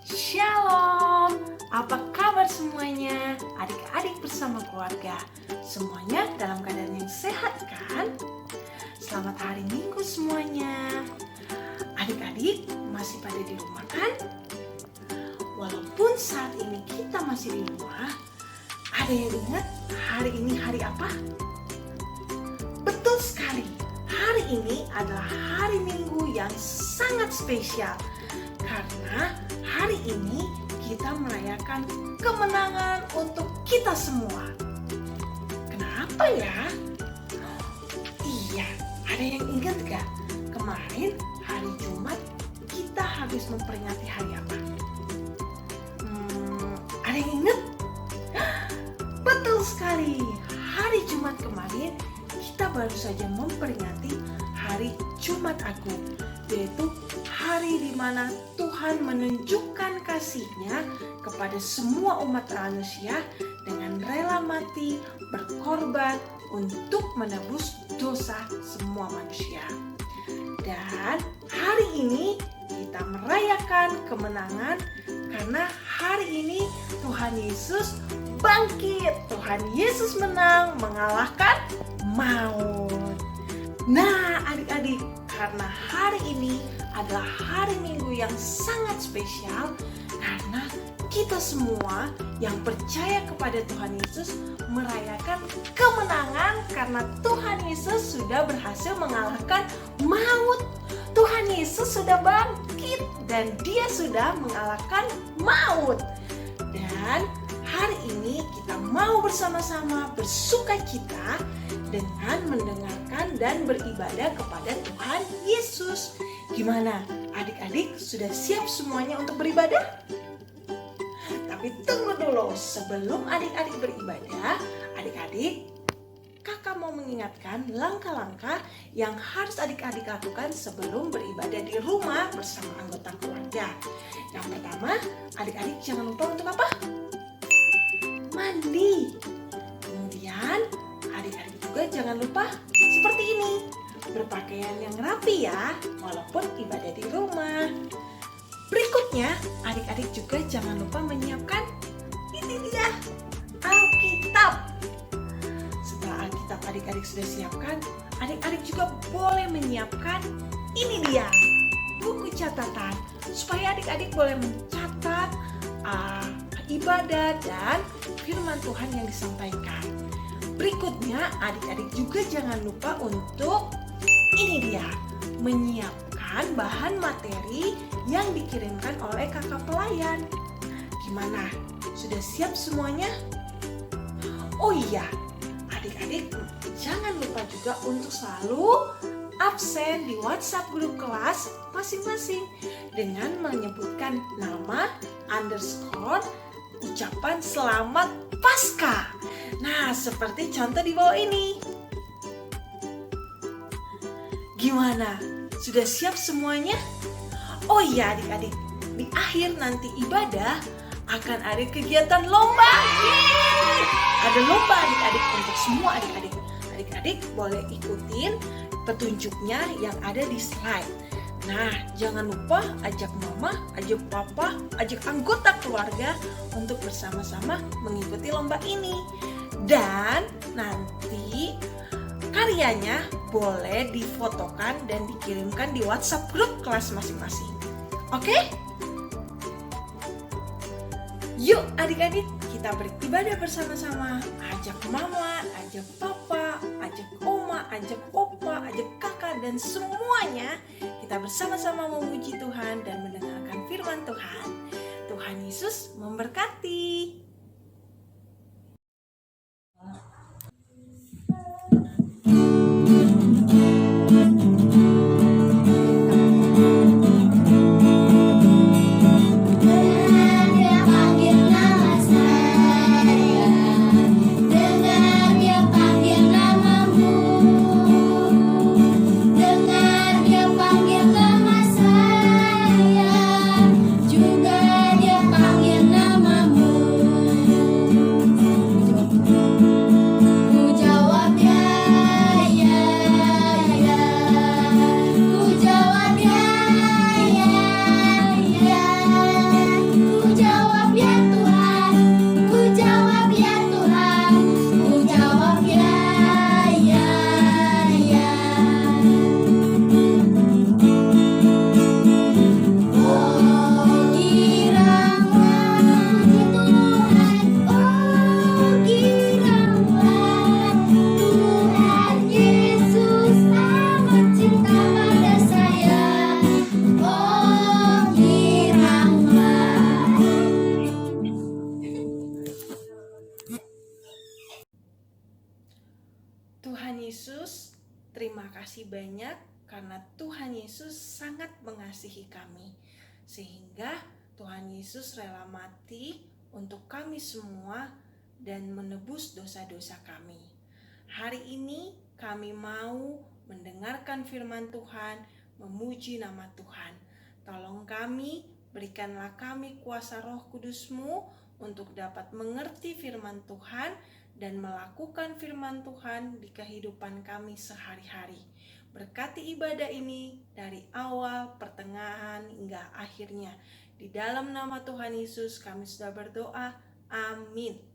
Shalom, apa kabar semuanya? Adik-adik bersama keluarga, semuanya dalam keadaan yang sehat kan? Selamat hari Minggu semuanya. Adik-adik masih pada di rumah kan? Walaupun saat ini kita masih di rumah, ada yang ingat hari ini hari apa? Betul sekali, hari ini adalah hari Minggu yang sangat spesial. Karena hari ini kita merayakan kemenangan untuk kita semua. Kenapa ya? Iya, ada yang ingat gak? Kemarin hari Jumat kita habis memperingati hari apa? Ada yang ingat? Betul sekali, hari Jumat kemarin kita baru saja memperingati hari Jumat Agung, yaitu hari di mana Tuhan menunjukkan kasih-Nya kepada semua umat manusia dengan rela mati berkorban untuk menebus dosa semua manusia. Dan hari ini kita merayakan kemenangan karena hari ini Tuhan Yesus bangkit. Tuhan Yesus menang mengalahkan maut. Nah, adik-adik, karena hari ini adalah hari Minggu yang sangat spesial karena kita semua yang percaya kepada Tuhan Yesus merayakan kemenangan karena Tuhan Yesus sudah berhasil mengalahkan maut. Tuhan Yesus sudah bangkit dan Dia sudah mengalahkan maut. Dan hari ini kita mau bersama-sama bersukacita dengan mendengarkan dan beribadah kepada Tuhan Yesus. Gimana? Adik-adik sudah siap semuanya untuk beribadah? Tapi tunggu dulu, sebelum adik-adik beribadah, adik-adik, kakak mau mengingatkan langkah-langkah yang harus adik-adik lakukan sebelum beribadah di rumah bersama anggota keluarga. Yang pertama, adik-adik jangan lupa untuk apa? Mandi. Kemudian adik-adik juga jangan lupa seperti ini, berpakaian yang rapi ya, walaupun ibadah di rumah. Berikutnya, adik-adik juga jangan lupa menyiapkan ini dia, Alkitab. Setelah Alkitab adik-adik sudah siapkan, adik-adik juga boleh menyiapkan ini dia, buku catatan, supaya adik-adik boleh mencatat ibadah dan firman Tuhan yang disampaikan. Berikutnya, adik-adik juga jangan lupa untuk ini dia, menyiapkan bahan materi yang dikirimkan oleh kakak pelayan. Gimana? Sudah siap semuanya? Oh iya, adik-adik jangan lupa juga untuk selalu absen di WhatsApp grup kelas masing-masing dengan menyebutkan nama underscore ucapan selamat Paskah. Nah, seperti contoh di bawah ini. Gimana? Sudah siap semuanya? Oh iya adik-adik, di akhir nanti ibadah akan ada kegiatan lomba. Yeay! Ada lomba adik-adik untuk semua adik-adik. Adik-adik boleh ikutin petunjuknya yang ada di slide. Nah, jangan lupa ajak mama, ajak papa, ajak anggota keluarga untuk bersama-sama mengikuti lomba ini. Dan nanti karyanya boleh difotokan dan dikirimkan di WhatsApp grup kelas masing-masing. Oke? Yuk adik-adik, kita beribadah bersama-sama. Ajak mama, ajak papa, ajak oma, ajak opa, ajak kakak, dan semuanya kita bersama-sama memuji Tuhan dan mendengarkan firman Tuhan. Tuhan Yesus memberkati. Juga dia panggil namamu. Terima kasih banyak karena Tuhan Yesus sangat mengasihi kami. Sehingga Tuhan Yesus rela mati untuk kami semua dan menebus dosa-dosa kami. Hari ini kami mau mendengarkan firman Tuhan, memuji nama Tuhan. Tolong kami, berikanlah kami kuasa Roh Kudus-Mu untuk dapat mengerti firman Tuhan dan melakukan firman Tuhan di kehidupan kami sehari-hari. Berkati ibadah ini dari awal, pertengahan, hingga akhirnya. Di dalam nama Tuhan Yesus kami sudah berdoa. Amin.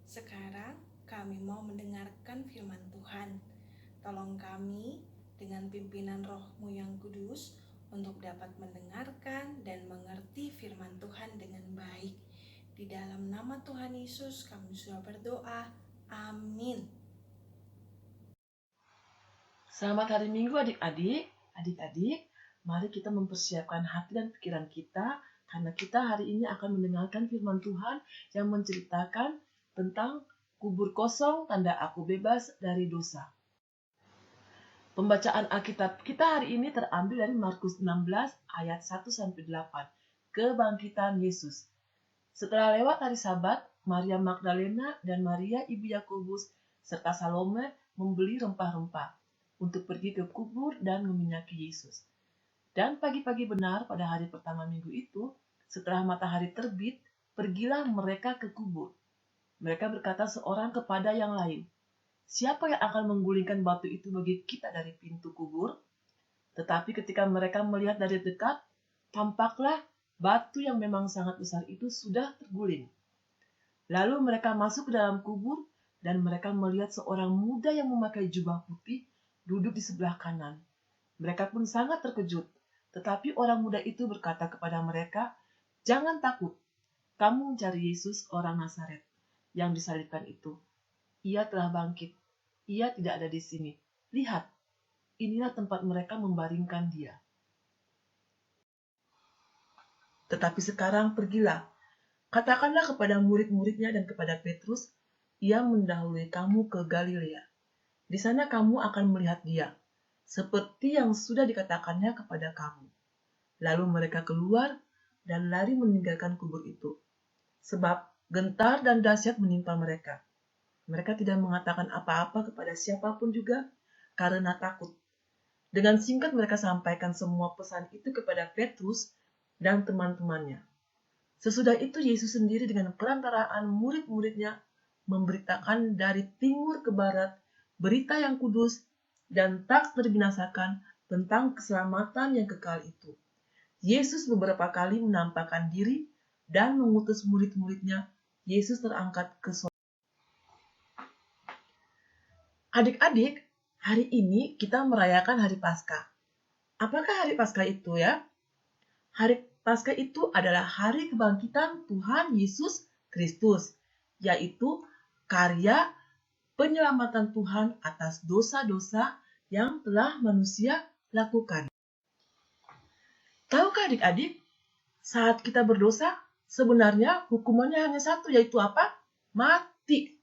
Sekarang kami mau mendengarkan firman Tuhan. Tolong kami dengan pimpinan Roh-Mu yang kudus untuk dapat mendengarkan dan mengerti firman Tuhan dengan baik. Di dalam nama Tuhan Yesus kami sudah berdoa. Amin. Selamat hari Minggu adik-adik. Adik-adik, mari kita mempersiapkan hati dan pikiran kita karena kita hari ini akan mendengarkan firman Tuhan yang menceritakan tentang kubur kosong, tanda aku bebas dari dosa. Pembacaan Alkitab kita hari ini terambil dari Markus 16 ayat 1-8, kebangkitan Yesus. Setelah lewat hari Sabat, Maria Magdalena dan Maria ibu Yakobus serta Salome membeli rempah-rempah untuk pergi ke kubur dan meminyaki Yesus. Dan pagi-pagi benar pada hari pertama minggu itu, setelah matahari terbit, pergilah mereka ke kubur. Mereka berkata seorang kepada yang lain, "Siapa yang akan menggulingkan batu itu bagi kita dari pintu kubur?" Tetapi ketika mereka melihat dari dekat, tampaklah batu yang memang sangat besar itu sudah terguling. Lalu mereka masuk ke dalam kubur dan mereka melihat seorang muda yang memakai jubah putih duduk di sebelah kanan. Mereka pun sangat terkejut. Tetapi orang muda itu berkata kepada mereka, "Jangan takut, kamu mencari Yesus orang Nazaret yang disalibkan itu. Ia telah bangkit. Ia tidak ada di sini. Lihat, inilah tempat mereka membaringkan dia. Tetapi sekarang pergilah, katakanlah kepada murid-muridnya dan kepada Petrus, ia mendahului kamu ke Galilea. Di sana kamu akan melihat dia, seperti yang sudah dikatakannya kepada kamu." Lalu mereka keluar dan lari meninggalkan kubur itu, sebab gentar dan dahsyat menimpa mereka. Mereka tidak mengatakan apa-apa kepada siapapun juga karena takut. Dengan singkat mereka sampaikan semua pesan itu kepada Petrus dan teman-temannya. Sesudah itu Yesus sendiri dengan perantaraan murid-muridnya memberitakan dari timur ke barat berita yang kudus dan tak terbinasakan tentang keselamatan yang kekal itu. Yesus beberapa kali menampakkan diri dan mengutus murid-muridnya. Yesus terangkat ke surga. Adik-adik, hari ini kita merayakan hari Paskah. Apakah hari Paskah itu ya? Hari Paskah itu adalah hari kebangkitan Tuhan Yesus Kristus, yaitu karya penyelamatan Tuhan atas dosa-dosa yang telah manusia lakukan. Tahukah adik-adik, saat kita berdosa, sebenarnya hukumannya hanya satu, yaitu apa? Mati.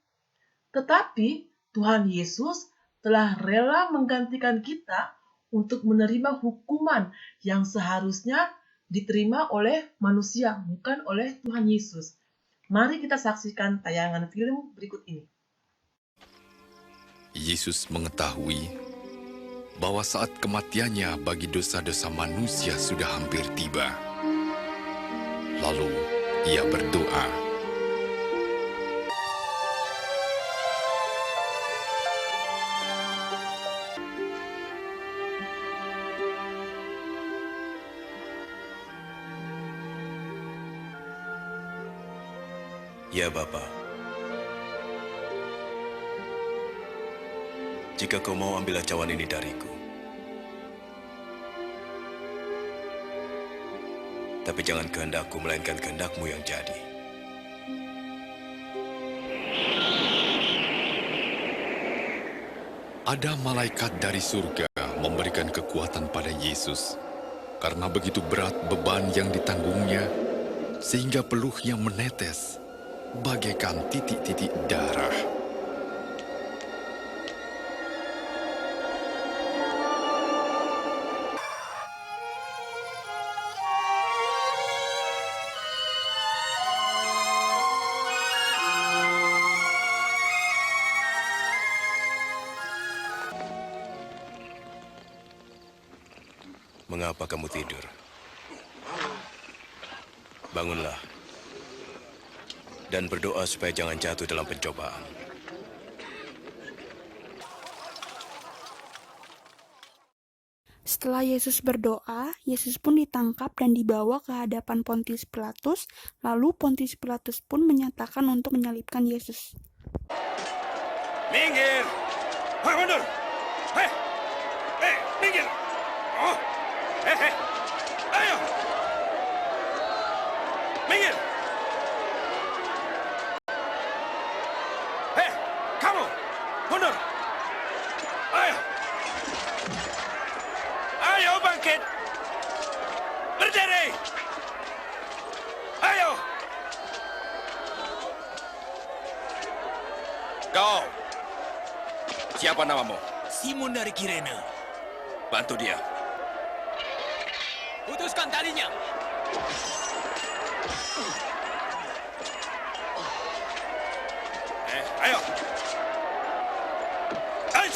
Tetapi Tuhan Yesus telah rela menggantikan kita untuk menerima hukuman yang seharusnya diterima oleh manusia, bukan oleh Tuhan Yesus. Mari kita saksikan tayangan film berikut ini. Yesus mengetahui bahwa saat kematiannya bagi dosa-dosa manusia sudah hampir tiba. Lalu ia berdoa, Ya Bapa, jika kau mau ambil cawan ini dariku, tapi jangan kehendakku melainkan kehendakmu yang jadi. ada malaikat dari surga memberikan kekuatan pada Yesus. Karena begitu berat beban yang ditanggungnya, sehingga peluhnya menetes bagaikan titik-titik darah. Mengapa kamu tidur? Bangunlah dan berdoa supaya jangan jatuh dalam pencobaan. Setelah Yesus berdoa, Yesus pun ditangkap dan dibawa ke hadapan Pontius Pilatus, lalu Pontius Pilatus pun menyatakan untuk menyalibkan Yesus. Minggir! Hei, mundur! Hei! Hei, minggir! Oh! Hei, hei! Ayo! Minggir! Hei, kamu! Mundur! Ayo! Ayo bangkit! Berdiri! Ayo! Kau! Siapa namamu? Simon dari Kirene. Bantu dia. Putuskan talinya. Ayo. Ayo.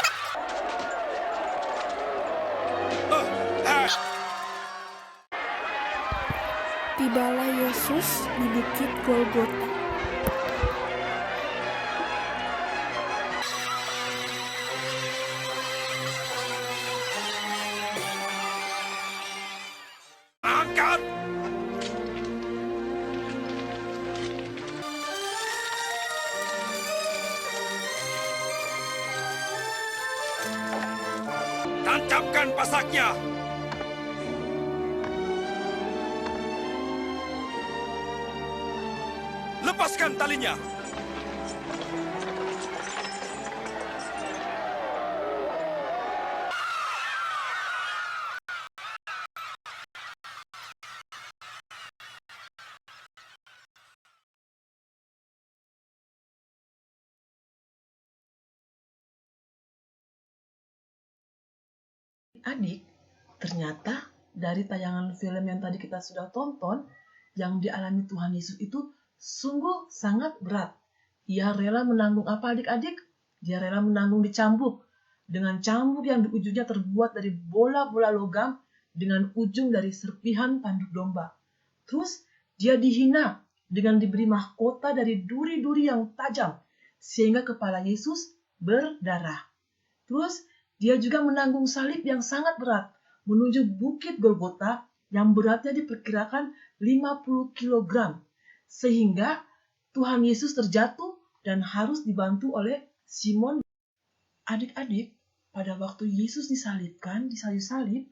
Tibalah Yesus di Bukit Golgota. Angkat. Tancapkan pasaknya. Lepaskan talinya. Adik, ternyata dari tayangan film yang tadi kita sudah tonton, yang dialami Tuhan Yesus itu sungguh sangat berat. Ia rela menanggung apa adik-adik? Dia rela menanggung dicambuk. Dengan cambuk yang di ujungnya terbuat dari bola-bola logam dengan ujung dari serpihan tanduk domba. Terus dia dihina dengan diberi mahkota dari duri-duri yang tajam sehingga kepala Yesus berdarah. Terus dia juga menanggung salib yang sangat berat menuju Bukit Golgota yang beratnya diperkirakan 50 kg. Sehingga Tuhan Yesus terjatuh dan harus dibantu oleh Simon. Adik-adik, pada waktu Yesus disalibkan, di kayu salib,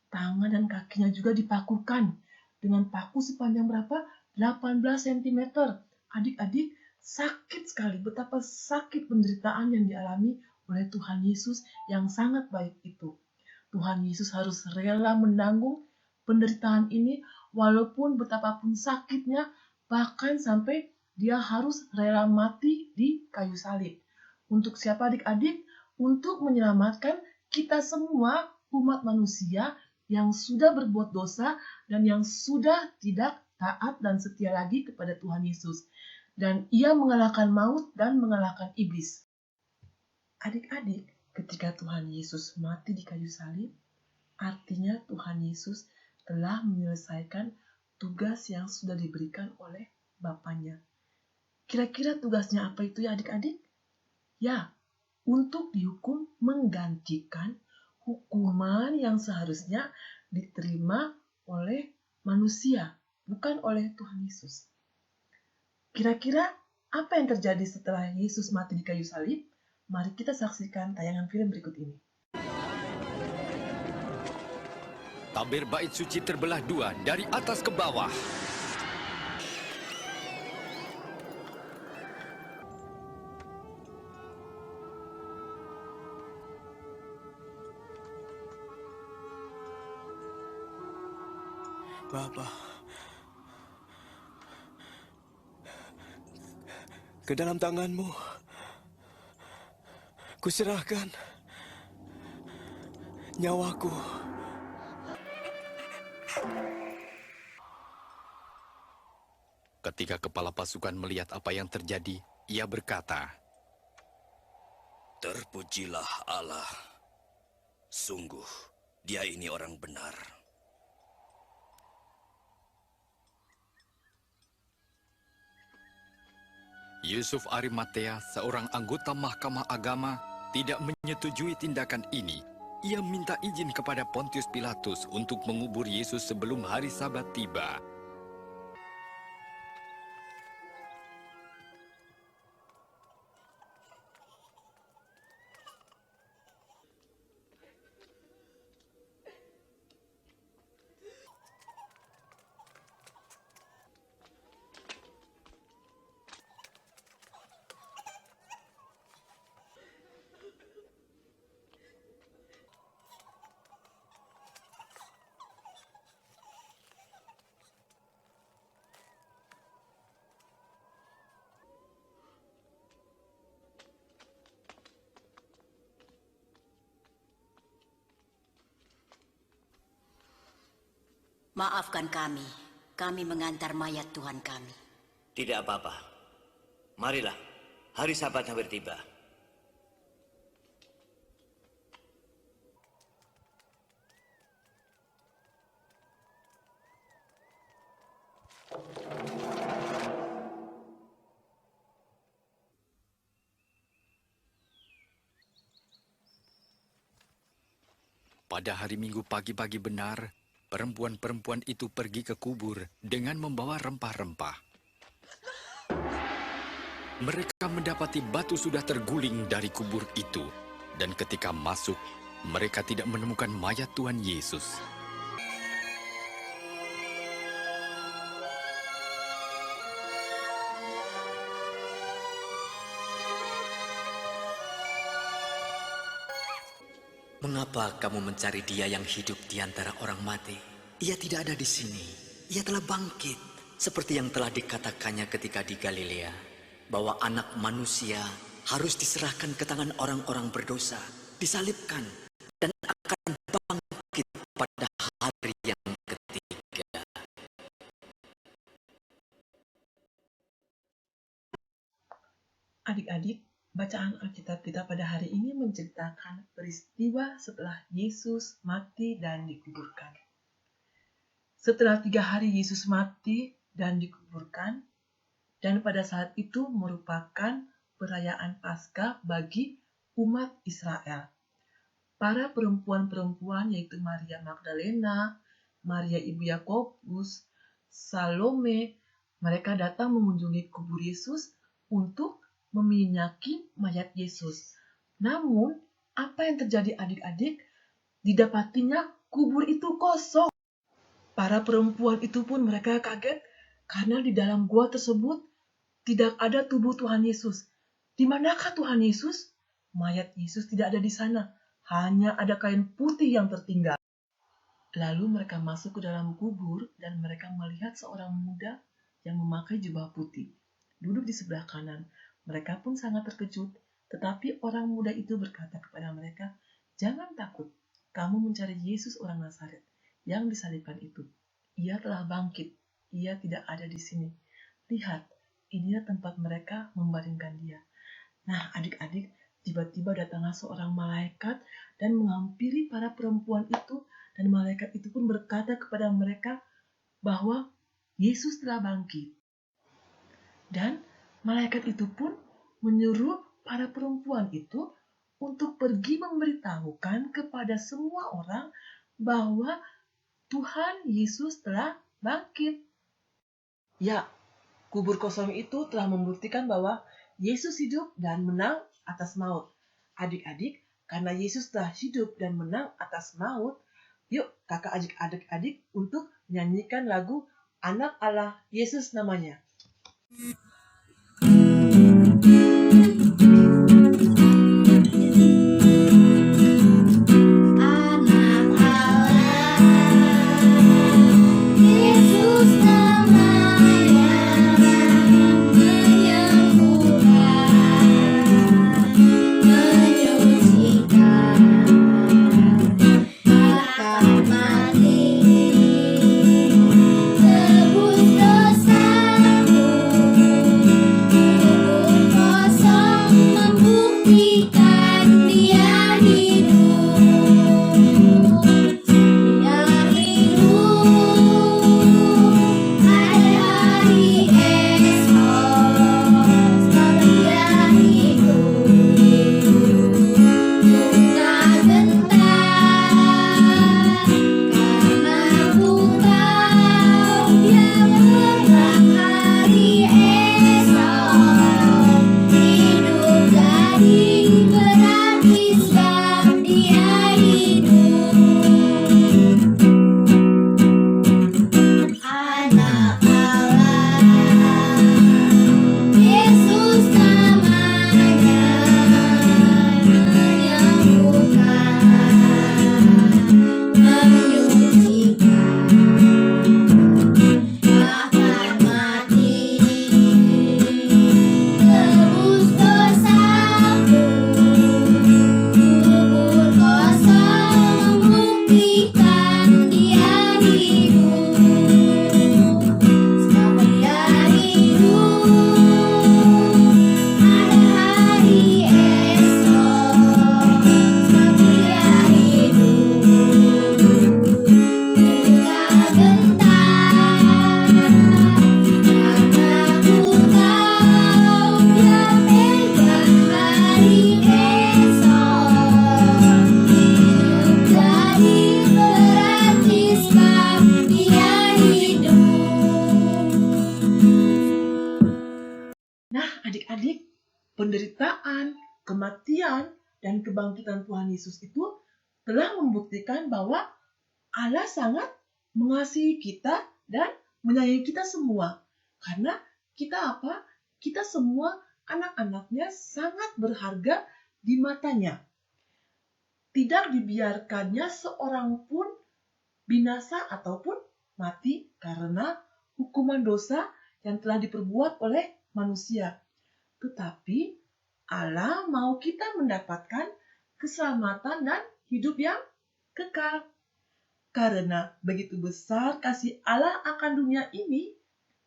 tangan dan kakinya juga dipakukan dengan paku sepanjang berapa? 18 cm. Adik-adik, sakit sekali, betapa sakit penderitaan yang dialami oleh Tuhan Yesus yang sangat baik itu. Tuhan Yesus harus rela menanggung penderitaan ini walaupun betapapun sakitnya, bahkan sampai dia harus rela mati di kayu salib. Untuk siapa adik-adik? Untuk menyelamatkan kita semua umat manusia yang sudah berbuat dosa dan yang sudah tidak taat dan setia lagi kepada Tuhan Yesus. Dan ia mengalahkan maut dan mengalahkan iblis. Adik-adik, ketika Tuhan Yesus mati di kayu salib, artinya Tuhan Yesus telah menyelesaikan tugas yang sudah diberikan oleh Bapaknya. Kira-kira tugasnya apa itu ya adik-adik? Ya, untuk dihukum menggantikan hukuman yang seharusnya diterima oleh manusia, bukan oleh Tuhan Yesus. Kira-kira apa yang terjadi setelah Yesus mati di kayu salib? Mari kita saksikan tayangan film berikut ini. Tabir bait suci terbelah dua dari atas ke bawah. Bapa, ke dalam tangan-Mu, kuserahkan nyawaku. Ketika kepala pasukan melihat apa yang terjadi, ia berkata, Terpujilah Allah. Sungguh, dia ini orang benar. Yusuf Arimatea, seorang anggota Mahkamah Agama, tidak menyetujui tindakan ini. Ia minta izin kepada Pontius Pilatus untuk mengubur Yesus sebelum hari Sabat tiba. Maafkan kami, kami mengantar mayat Tuhan kami. Tidak apa-apa. Marilah, hari Sabat hampir tiba. Pada hari Minggu pagi-pagi benar, perempuan-perempuan itu pergi ke kubur dengan membawa rempah-rempah. Mereka mendapati batu sudah terguling dari kubur itu, dan ketika masuk, mereka tidak menemukan mayat Tuhan Yesus. Mengapa kamu mencari dia yang hidup di antara orang mati? Ia tidak ada di sini. Ia telah bangkit. Seperti yang telah dikatakannya ketika di Galilea. Bahwa anak manusia harus diserahkan ke tangan orang-orang berdosa. Disalibkan. Dan akan bangkit pada hari yang ketiga. Adik-adik, bacaan Alkitab kita pada hari ini menceritakan peristiwa setelah Yesus mati dan dikuburkan. Setelah 3 hari Yesus mati dan dikuburkan, dan pada saat itu merupakan perayaan Paskah bagi umat Israel. Para perempuan-perempuan yaitu Maria Magdalena, Maria Ibu Yakobus, Salome, mereka datang mengunjungi kubur Yesus untuk meminyaki mayat Yesus. Namun, apa yang terjadi adik-adik? Didapatinya kubur itu kosong. Para perempuan itu pun mereka kaget karena di dalam gua tersebut tidak ada tubuh Tuhan Yesus. Di manakah Tuhan Yesus? Mayat Yesus tidak ada di sana. Hanya ada kain putih yang tertinggal. Lalu mereka masuk ke dalam kubur dan mereka melihat seorang muda yang memakai jubah putih. Duduk di sebelah kanan. Mereka pun sangat terkejut, tetapi orang muda itu berkata kepada mereka, "Jangan takut, kamu mencari Yesus orang Nazaret yang disalibkan itu. Ia telah bangkit, ia tidak ada di sini. Lihat, inilah tempat mereka membaringkan dia." Nah, adik-adik, tiba-tiba datanglah seorang malaikat dan menghampiri para perempuan itu, dan malaikat itu pun berkata kepada mereka bahwa Yesus telah bangkit. Dan malaikat itu pun menyuruh para perempuan itu untuk pergi memberitahukan kepada semua orang bahwa Tuhan Yesus telah bangkit. Ya, kubur kosong itu telah membuktikan bahwa Yesus hidup dan menang atas maut. Adik-adik, karena Yesus telah hidup dan menang atas maut, yuk kakak ajak adik-adik untuk menyanyikan lagu Anak Allah Yesus namanya. Anak Allah, Yesus namanya, menyembuhkan, menyucikan, akan mati, tebus dosaku, kubur kosong membuktikan dia hidup. Dia hidup, ada hari esok, sebab dia hidup. Tunggal bentar, karena ku tahu dia menang hari esok. Hidup jadi berarti sebab dia hidup. Anak Allah, Yesus namanya, menyembuhkan, menyucikan, akan mati, tebus dosaku, kubur kosong membuktikan dia hidup. Sebab dia hidup, ada hari esok. Sebab dia hidup, tunggal bentar, karena ku tahu dia pegang hari esok. Hidup jadi berarti sebab dia hidup. Nah, adik-adik, penderitaan, kematian, dan kebangkitan Tuhan Yesus itu telah membuktikan bahwa Allah sangat mengasihi kita dan menyayangi kita semua. Karena kita apa? Kita semua anak-anaknya sangat berharga di matanya. Tidak dibiarkannya seorang pun binasa ataupun mati karena hukuman dosa yang telah diperbuat oleh manusia. Tetapi Allah mau kita mendapatkan keselamatan dan hidup yang kekal. Karena begitu besar kasih Allah akan dunia ini,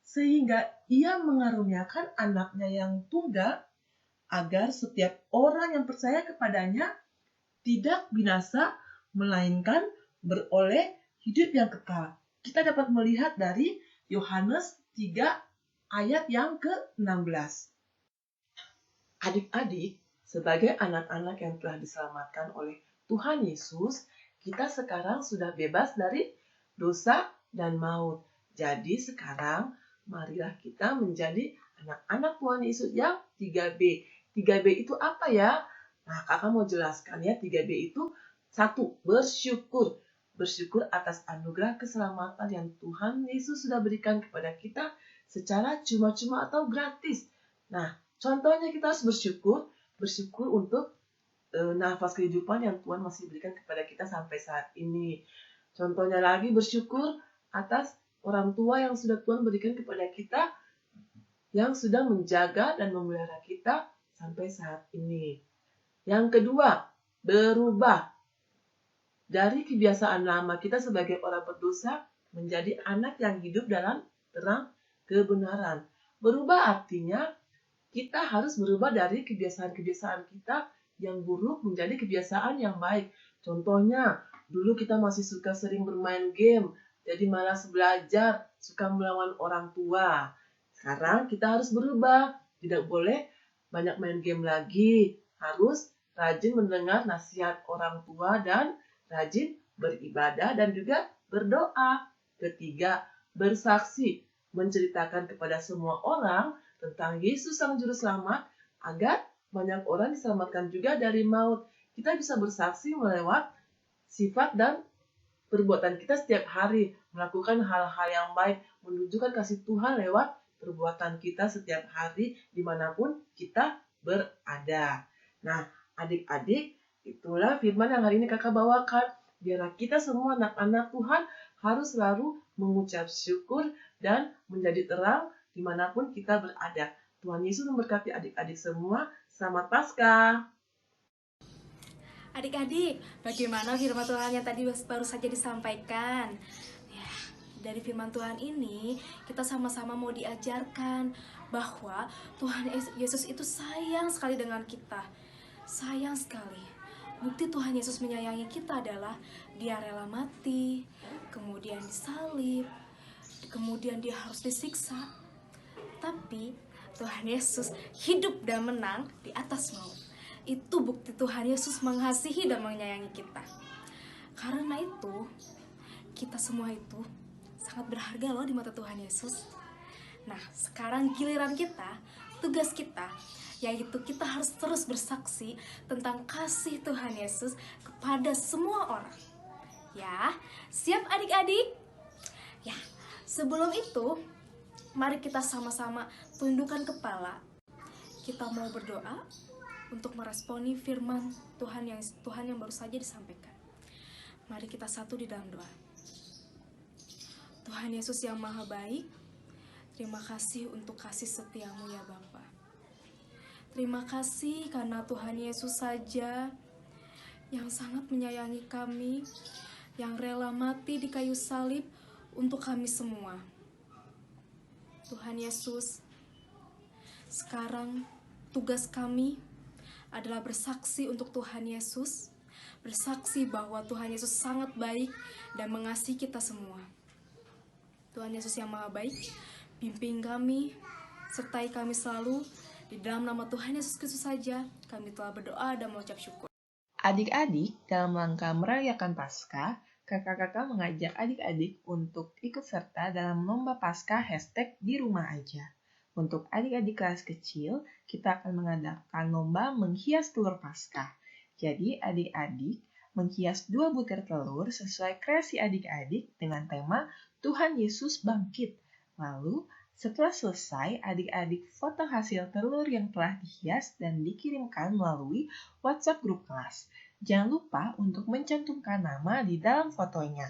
sehingga Ia mengaruniakan anaknya yang tunggal, agar setiap orang yang percaya kepadanya tidak binasa, melainkan beroleh hidup yang kekal. Kita dapat melihat dari Yohanes 3 ayat yang ke-16. Adik-adik, sebagai anak-anak yang telah diselamatkan oleh Tuhan Yesus, kita sekarang sudah bebas dari dosa dan maut. Jadi sekarang marilah kita menjadi anak-anak Tuhan Yesus yang 3B. 3B itu apa ya? Nah, kakak mau jelaskan ya. 3B itu 1. Bersyukur. Bersyukur atas anugerah keselamatan yang Tuhan Yesus sudah berikan kepada kita secara cuma-cuma atau gratis. Nah, contohnya kita harus bersyukur untuk nafas kehidupan yang Tuhan masih berikan kepada kita sampai saat ini. Contohnya lagi bersyukur atas orang tua yang sudah Tuhan berikan kepada kita, yang sudah menjaga dan memelihara kita sampai saat ini. Yang kedua, berubah dari kebiasaan lama kita sebagai orang berdosa menjadi anak yang hidup dalam terang kebenaran. Berubah artinya kita harus berubah dari kebiasaan-kebiasaan kita yang buruk menjadi kebiasaan yang baik. Contohnya, dulu kita masih suka sering bermain game, jadi malas belajar, suka melawan orang tua. Sekarang kita harus berubah. Tidak boleh banyak main game lagi. Harus rajin mendengar nasihat orang tua dan rajin beribadah dan juga berdoa. Ketiga, bersaksi. Menceritakan kepada semua orang tentang Yesus Sang Juru Selamat agar banyak orang diselamatkan juga dari maut. Kita bisa bersaksi melewat sifat dan perbuatan kita setiap hari. Melakukan hal-hal yang baik. Menunjukkan kasih Tuhan lewat perbuatan kita setiap hari dimanapun kita berada. Nah, adik-adik, itulah firman yang hari ini kakak bawakan. Biarlah kita semua anak-anak Tuhan harus selalu mengucap syukur dan menjadi terang dimanapun kita berada. Tuhan Yesus memberkati adik-adik semua. Selamat Paskah. Adik-adik, bagaimana firman Tuhan yang tadi baru saja disampaikan? Ya, dari firman Tuhan ini, kita sama-sama mau diajarkan bahwa Tuhan Yesus itu sayang sekali dengan kita. Sayang sekali. Bukti Tuhan Yesus menyayangi kita adalah Dia rela mati, kemudian disalib, kemudian Dia harus disiksa. Tapi Tuhan Yesus hidup dan menang di atas maut. Itu bukti Tuhan Yesus mengasihi dan menyayangi kita. Karena itu, kita semua itu sangat berharga loh di mata Tuhan Yesus. Nah, sekarang giliran kita, tugas kita, yaitu kita harus terus bersaksi tentang kasih Tuhan Yesus kepada semua orang. Ya, siap adik-adik? Ya, sebelum itu, mari kita sama-sama tundukkan kepala. Kita mau berdoa untuk meresponi firman Tuhan yang baru saja disampaikan. Mari kita satu di dalam doa. Tuhan Yesus yang Maha Baik, terima kasih untuk kasih setia-Mu ya Bapa. Terima kasih karena Tuhan Yesus saja yang sangat menyayangi kami, yang rela mati di kayu salib untuk kami semua. Tuhan Yesus, sekarang tugas kami adalah bersaksi untuk Tuhan Yesus, bersaksi bahwa Tuhan Yesus sangat baik dan mengasihi kita semua. Tuhan Yesus yang Maha Baik, bimbing kami, sertai kami selalu. Di dalam nama Tuhan Yesus Kristus saja, kami telah berdoa dan mengucap syukur. Adik-adik, dalam rangka merayakan Paskah, kakak-kakak mengajak adik-adik untuk ikut serta dalam lomba Paskah #di rumah aja. Untuk adik-adik kelas kecil, kita akan mengadakan lomba menghias telur Paskah. Jadi adik-adik menghias 2 butir telur sesuai kreasi adik-adik dengan tema Tuhan Yesus Bangkit. Lalu setelah selesai, adik-adik foto hasil telur yang telah dihias dan dikirimkan melalui WhatsApp grup kelas. Jangan lupa untuk mencantumkan nama di dalam fotonya.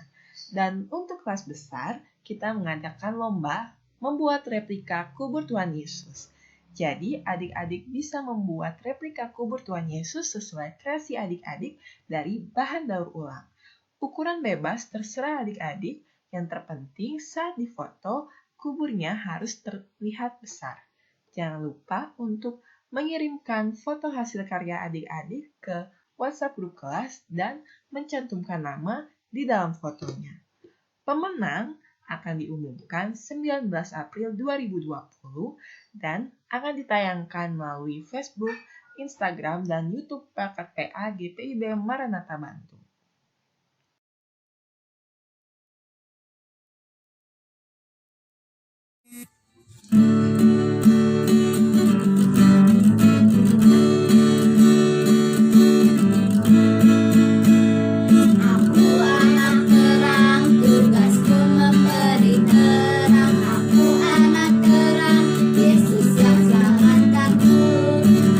Dan untuk kelas besar, kita mengadakan lomba membuat replika kubur Tuhan Yesus. Jadi, adik-adik bisa membuat replika kubur Tuhan Yesus sesuai kreasi adik-adik dari bahan daur ulang. Ukuran bebas terserah adik-adik, yang terpenting saat difoto, kuburnya harus terlihat besar. Jangan lupa untuk mengirimkan foto hasil karya adik-adik ke WhatsApp grup kelas dan mencantumkan nama di dalam fotonya. Pemenang akan diumumkan 19 April 2020 dan akan ditayangkan melalui Facebook, Instagram, dan YouTube PKPA GPIB Maranatha Bantul. Aku anak terang, tugasku memberi terang. Aku anak terang, Yesus yang selamatkanku.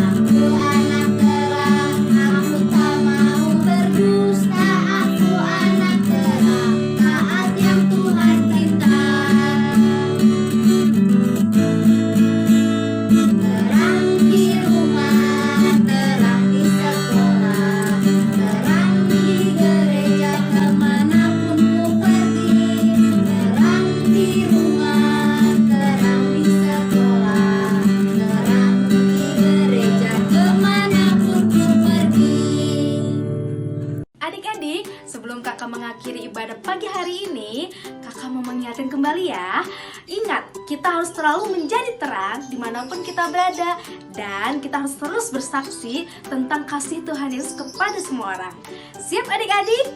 Aku anak terang, aku tak mau berdusta. Aku anak terang, taat yang Tuhan cinta. sebelum kakak mengakhiri ibadah pagi hari ini, kakak mau mengingatkan kembali ya. Ingat, kita harus selalu menjadi terang dimanapun kita berada. Dan kita harus terus bersaksi tentang kasih Tuhan Yesus kepada semua orang. Siap adik-adik?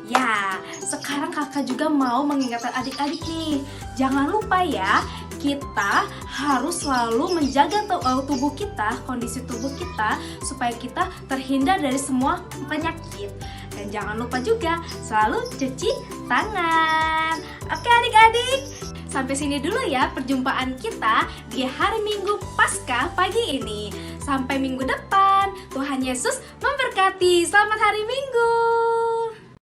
Ya, sekarang kakak juga mau mengingatkan adik-adik nih. Jangan lupa ya, kita harus selalu menjaga tubuh kita, kondisi tubuh kita, supaya kita terhindar dari semua penyakit. Dan jangan lupa juga selalu cuci tangan. Oke adik-adik, sampai sini dulu ya perjumpaan kita di hari Minggu Paskah pagi ini. Sampai minggu depan, Tuhan Yesus memberkati. Selamat hari Minggu.